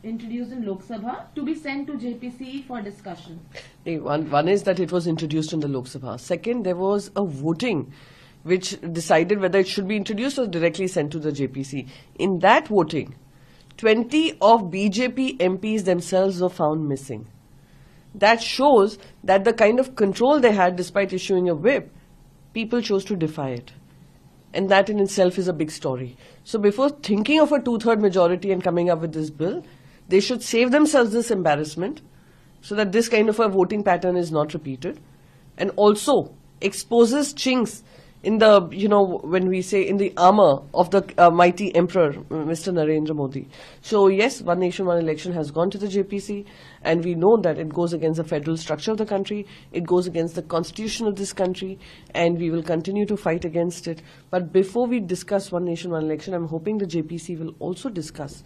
introduced in Lok Sabha to be sent to JPC for discussion? One is that it was introduced in the Lok Sabha. Second, there was a voting which decided whether it should be introduced or directly sent to the JPC. In that voting, 20 of BJP MPs themselves were found missing. That shows that the kind of control they had despite issuing a whip, people chose to defy it. And that in itself is a big story. So before thinking of a two-third majority and coming up with this bill, they should save themselves this embarrassment so that this kind of a voting pattern is not repeated, and also exposes chinks in the, when we say in the armor of the mighty emperor, Mr. Narendra Modi. So yes, One Nation, One Election has gone to the JPC, and we know that it goes against the federal structure of the country, it goes against the constitution of this country, and we will continue to fight against it. But before we discuss One Nation, One Election, I'm hoping the JPC will also discuss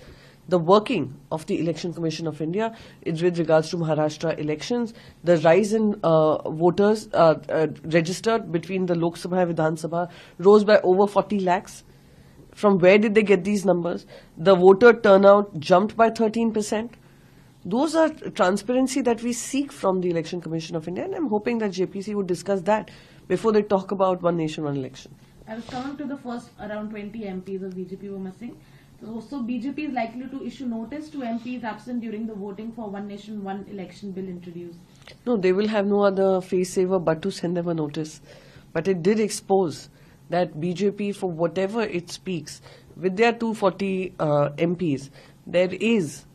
the working of the Election Commission of India with regards to Maharashtra elections, the rise in voters registered between the Lok Sabha and Vidhan Sabha rose by over 40 lakhs. From where did they get these numbers? The voter turnout jumped by 13%. Those are transparency that we seek from the Election Commission of India, and I'm hoping that JPC would discuss that before they talk about One Nation, One Election. I was coming to the first around 20 MPs of BJP were missing. So BJP is likely to issue notice to MPs absent during the voting for One Nation, One Election bill introduced. No, they will have no other face saver but to send them a notice. But it did expose that BJP, for whatever it speaks, with their 240 MPs, there is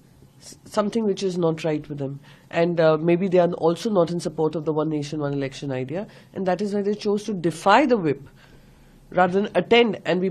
something which is not right with them. And maybe they are also not in support of the One Nation, One Election idea. And that is why they chose to defy the whip rather than attend and be